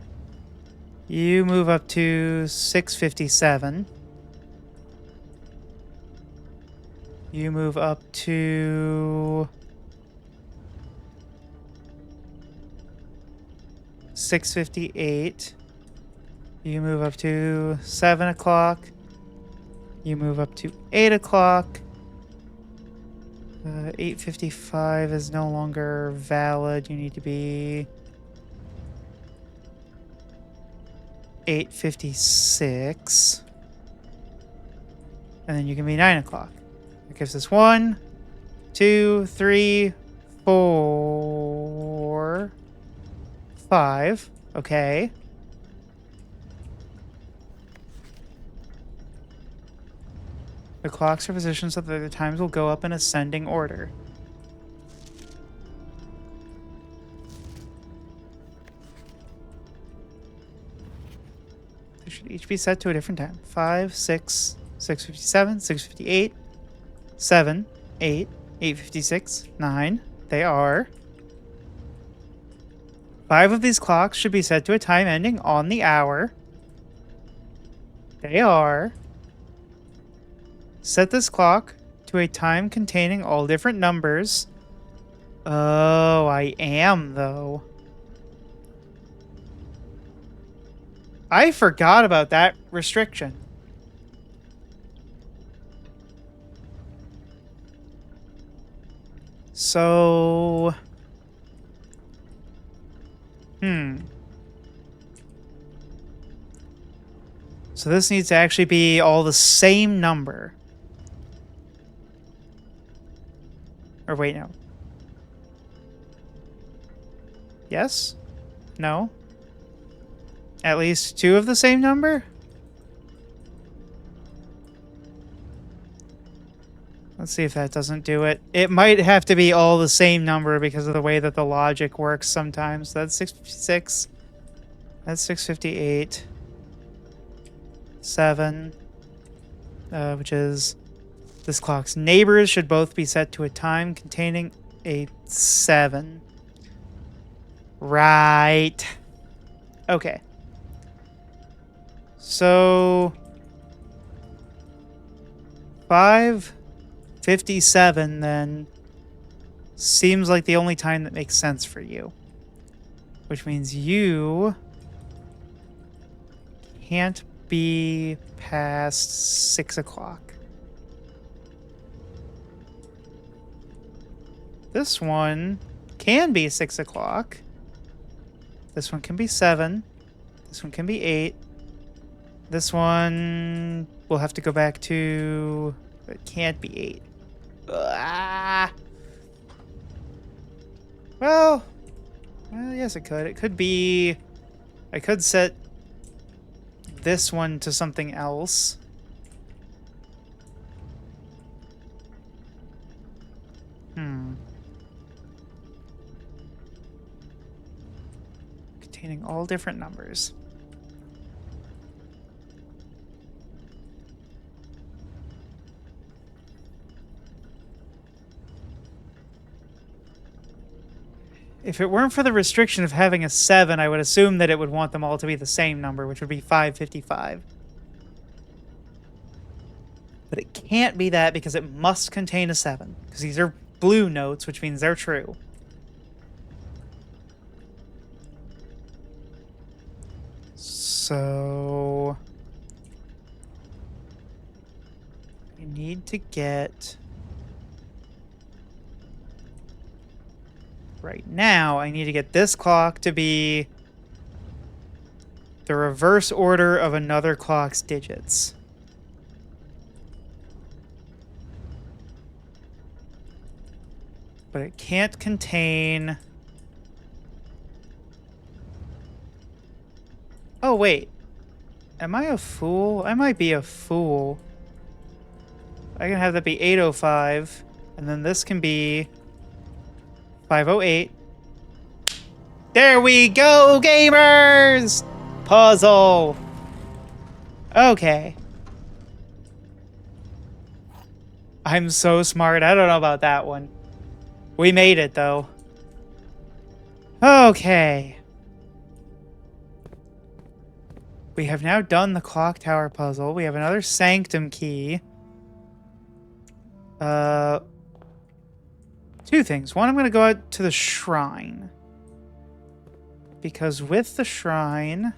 Speaker 1: You move up to 6:57. You move up to 6:58. You move up to 7 o'clock. You move up to 8 o'clock. 8:55 is no longer valid. You need to be 8:56. And then you can be 9 o'clock. That gives us 1, 2, 3, 4, 5. Okay. The clocks are positioned so that the times will go up in ascending order. They should each be set to a different time. 5, 6, 6:57, 6:58, 7, 8, 8:56, 9. They are. 5 of these clocks should be set to a time ending on the hour. They are. Set this clock to a time containing all different numbers. Oh, I am, though. I forgot about that restriction. So... So this needs to actually be all the same number. Or wait, no. Yes? No? At least 2 of the same number? Let's see if that doesn't do it. It might have to be all the same number because of the way that the logic works sometimes. That's 6:56. That's 6:58. 7. Which is... This clock's neighbors should both be set to a time containing a 7. Right. Okay. So... 5:57 then seems like the only time that makes sense for you. Which means you can't be past 6 o'clock. This one can be 6 o'clock. This one can be 7. This one can be 8. This one will have to go back to... It can't be 8. Ah! Well, yes it could. It could be... I could set this one to something else. Containing all different numbers. If it weren't for the restriction of having a 7, I would assume that it would want them all to be the same number, which would be 5:55. But it can't be that because it must contain a 7. Because these are blue notes, which means they're true. So... I need to get... Right now, I need to get this clock to be the reverse order of another clock's digits. But it can't contain... Oh, wait. Am I a fool? I might be a fool. I can have that be 8:05, and then this can be 5:08. There we go, gamers! Puzzle. Okay. I'm so smart. I don't know about that one. We made it, though. Okay. We have now done the clock tower puzzle. We have another sanctum key. 2 things. One, I'm going to go out to the shrine. Because with the shrine,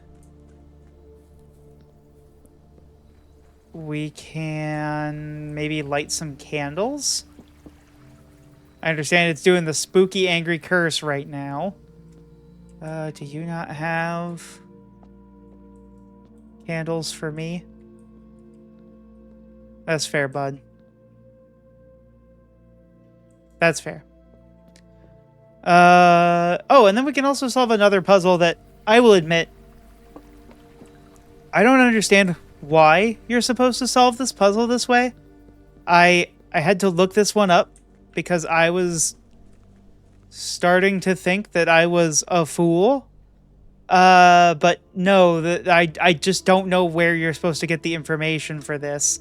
Speaker 1: we can maybe light some candles. I understand it's doing the spooky angry curse right now. Do you not have candles for me? That's fair, bud. That's fair. Oh, and then we can also solve another puzzle that I will admit, I don't understand why you're supposed to solve this puzzle this way. I had to look this one up because I was starting to think that I was a fool. But no, I just don't know where you're supposed to get the information for this.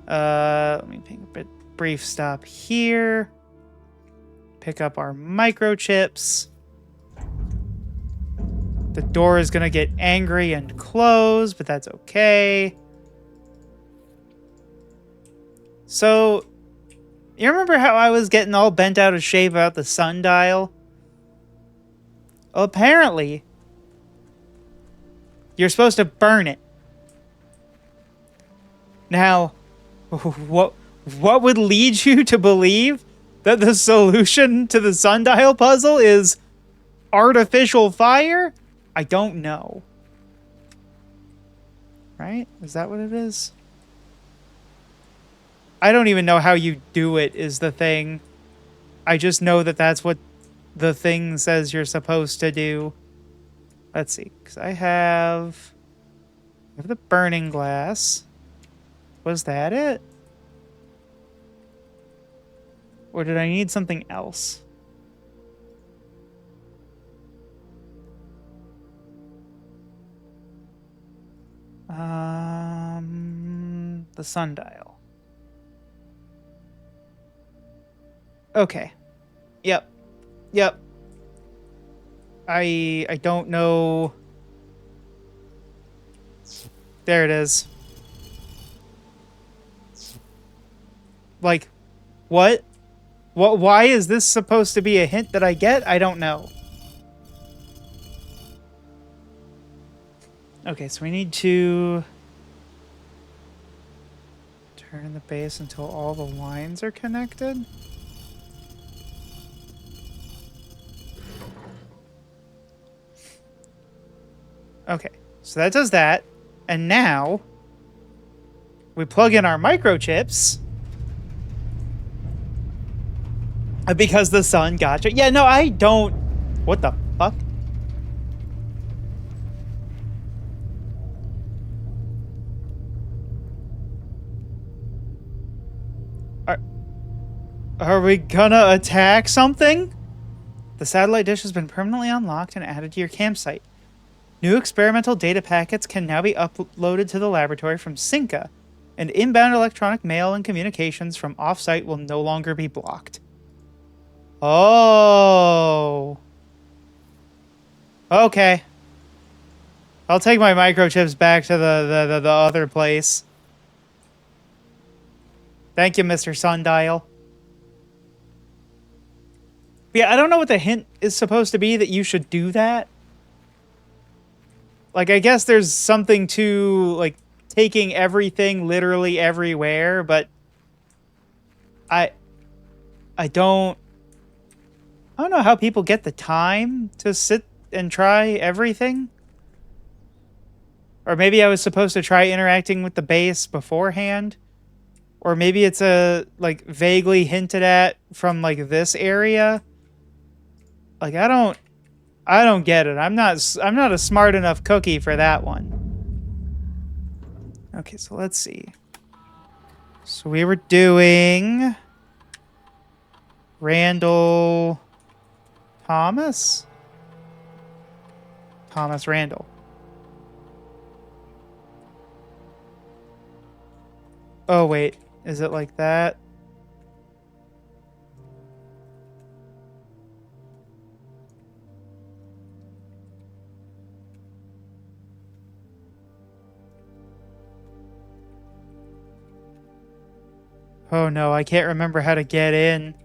Speaker 1: Let me take a brief stop here. Pick up our microchips. The door is gonna get angry and close, but that's okay. So, you remember how I was getting all bent out of shape about the sundial? Well, apparently, you're supposed to burn it. Now, what would lead you to believe that the solution to the sundial puzzle is artificial fire? I don't know. Right? Is that what it is? I don't even know how you do it is the thing. I just know that that's what the thing says you're supposed to do. Let's see, because I have the burning glass. Was that it? Or did I need something else? The sundial. Okay. Yep. I don't know. There it is. Like, what? Why is this supposed to be a hint that I get? I don't know. Okay, so we need to turn the base until all the lines are connected. Okay, so that does that. And now we plug in our microchips. Because the sun gotcha. Yeah, no, I don't. What the fuck? Are we gonna attack something? The satellite dish has been permanently unlocked and added to your campsite. New experimental data packets can now be uploaded to the laboratory from Cinca, and inbound electronic mail and communications from off-site will no longer be blocked. Oh. Okay. I'll take my microchips back to the other place. Thank you, Mr. Sundial. Yeah, I don't know what the hint is supposed to be that you should do that. Like, I guess there's something to, like, taking everything literally everywhere, but I don't know how people get the time to sit and try everything. Or maybe I was supposed to try interacting with the base beforehand. Or maybe it's like, vaguely hinted at from, like, this area. Like, I don't get it. I'm not a smart enough cookie for that one. Okay, so let's see. So we were doing Randall Thomas Randall. Oh wait, is it like that? Oh no, I can't remember how to get in.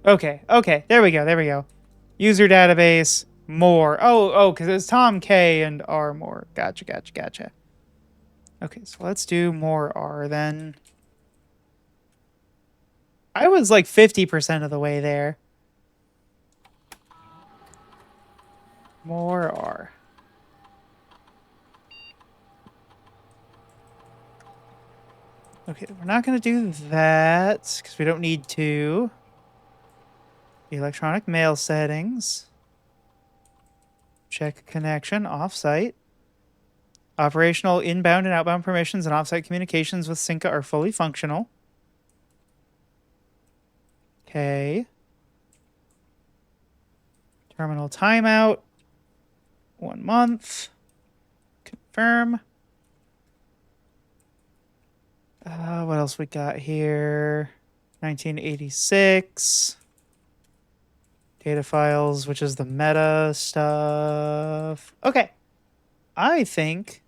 Speaker 1: Okay, there we go. User database, more. Oh, because it's Tom K and R more. Gotcha. Okay, so let's do more R then. I was like 50% of the way there. More R. Okay, we're not going to do that because we don't need to. The electronic mail settings. Check connection offsite. Operational inbound and outbound permissions and offsite communications with Synca are fully functional. Okay. Terminal timeout. 1 month. Confirm. What else we got here? 1986. Data files, which is the meta stuff. Okay. I think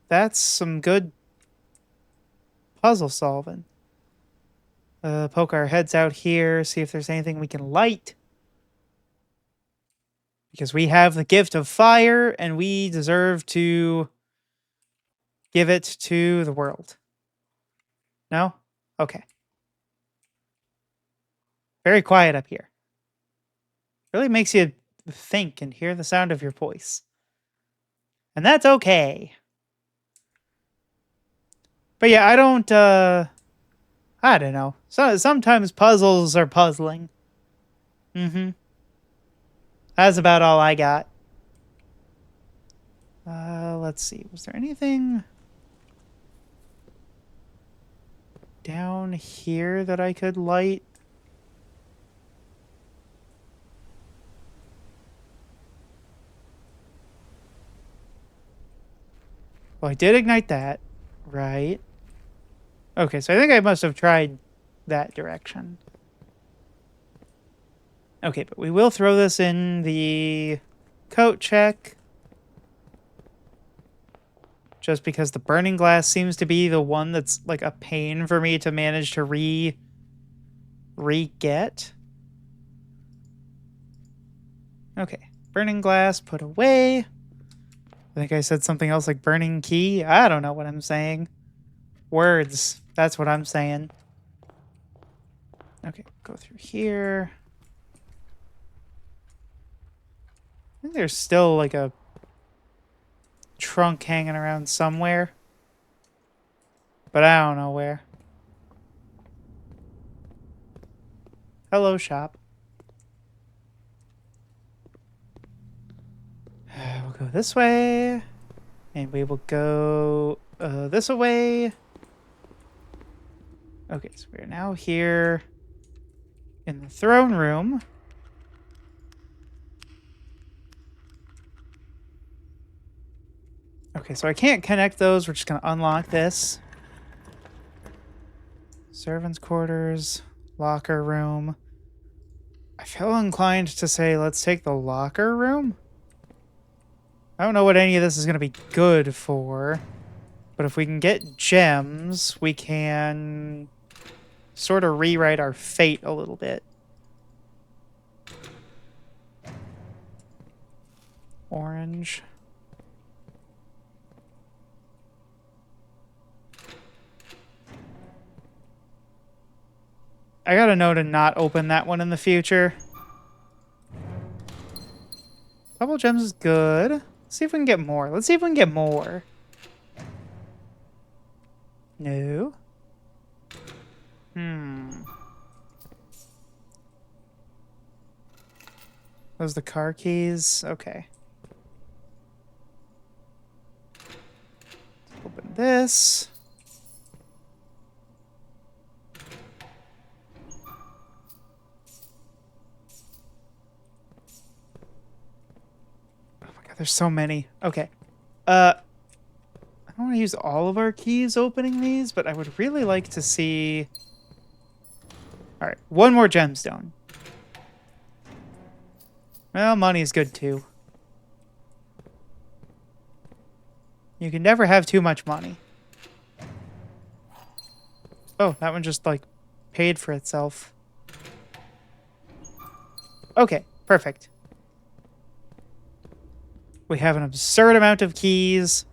Speaker 1: that's some good puzzle solving. Poke our heads out here, see if there's anything we can light. Because we have the gift of fire, and we deserve to give it to the world. No? Okay. Very quiet up here. Really makes you think and hear the sound of your voice. And that's okay. But yeah, I don't know. Sometimes puzzles are puzzling. Mm-hmm. That's about all I got. Let's see. Was there anything down here that I could light? Well, I did ignite that. Right. Okay, so I think I must have tried that direction. Okay, but we will throw this in the coat check. Just because the burning glass seems to be the one that's like a pain for me to manage to re-get. Okay, burning glass put away. I think I said something else like burning key. I don't know what I'm saying. Words. That's what I'm saying. Okay, go through here. I think there's still like a trunk hanging around somewhere. But I don't know where. Hello, shop. We'll go this way. And we will go this way. Okay, so we're now here in the throne room. Okay, so I can't connect those. We're just going to unlock this. Servants' quarters, locker room. I feel inclined to say let's take the locker room. I don't know what any of this is going to be good for. But if we can get gems, we can sort of rewrite our fate a little bit. Orange. I gotta know to not open that one in the future. Couple gems is good. Let's see if we can get more. Let's see if we can get more. No. Those the car keys? Okay. Let's open this. Oh my god, there's so many. Okay. I don't want to use all of our keys opening these, but I would really like to see... Alright, one more gemstone. Well, money's good too. You can never have too much money. Oh, that one just, like, paid for itself. Okay, perfect. We have an absurd amount of keys.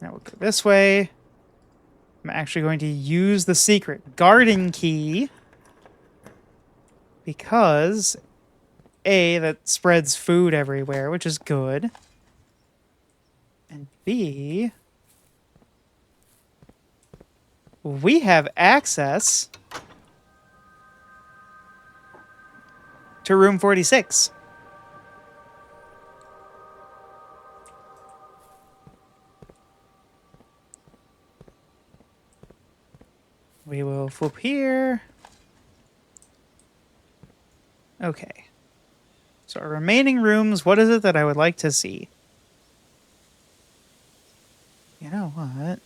Speaker 1: Now we'll go this way. I'm actually going to use the secret garden key. Because... A, that spreads food everywhere, which is good. And B, we have access to room 46. We will flip here. Okay. So our remaining rooms, what is it that I would like to see? You know what?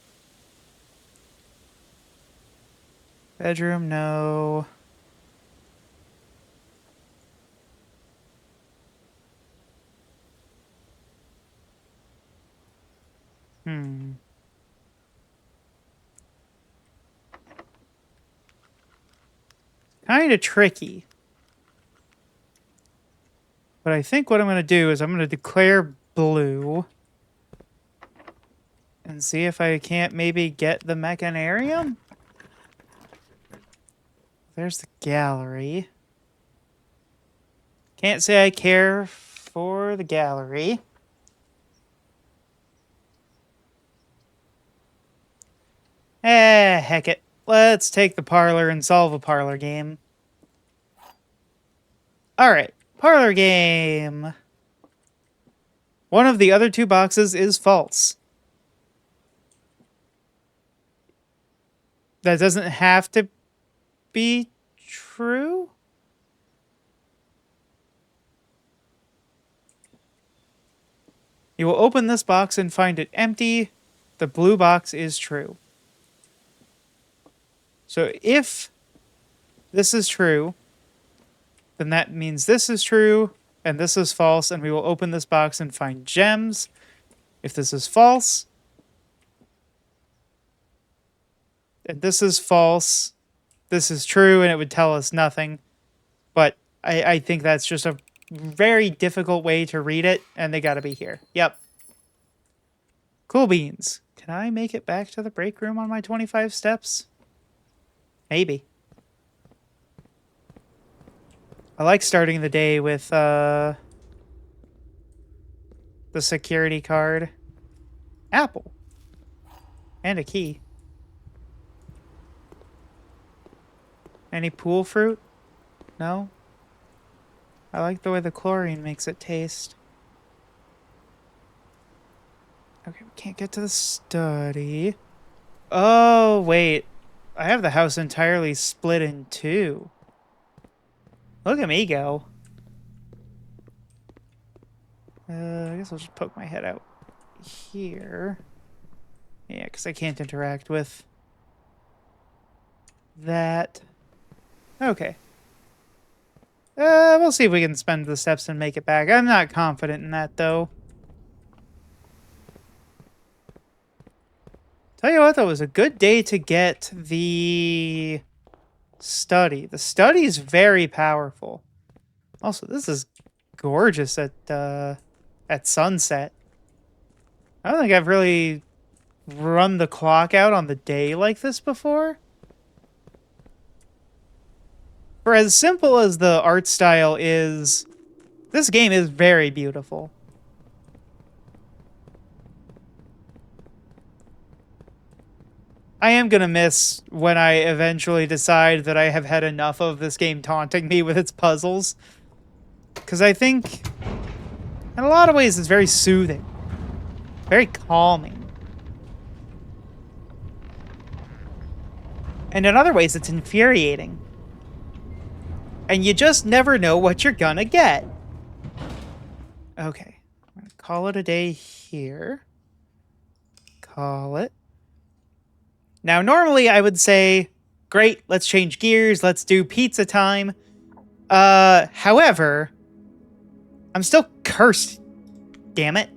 Speaker 1: Bedroom, no. Kind of tricky. But I think what I'm going to do is I'm going to declare blue. And see if I can't maybe get the mechanarium? There's the gallery. Can't say I care for the gallery. Heck it. Let's take the parlor and solve a parlor game. Alright, parlor game. One of the other two boxes is false. That doesn't have to be true? You will open this box and find it empty. The blue box is true. So if this is true, then that means this is true and this is false, and we will open this box and find gems. If this is false, and this is false, this is true, and it would tell us nothing. But I think that's just a very difficult way to read it, and they gotta be here. Yep. Cool beans. Can I make it back to the break room on my 25 steps? Maybe. I like starting the day with the security card. Apple. And a key. Any pool fruit? No? I like the way the chlorine makes it taste. Okay, we can't get to the study. Oh, wait. I have the house entirely split in two. Look at me go. I guess I'll just poke my head out here. Yeah, because I can't interact with that. Okay. We'll see if we can spend the steps and make it back. I'm not confident in that, though. Tell you what, that was a good day to get the study. The study's very powerful. Also, this is gorgeous at sunset. I don't think I've really run the clock out on the day like this before. For as simple as the art style is, this game is very beautiful. I am gonna miss when I eventually decide that I have had enough of this game taunting me with its puzzles. Because I think, in a lot of ways, it's very soothing. Very calming. And in other ways, it's infuriating. And you just never know what you're gonna get. Okay. I'm gonna call it a day here. Call it. Now, normally I would say, great, let's change gears, let's do pizza time. However, I'm still cursed, damn it.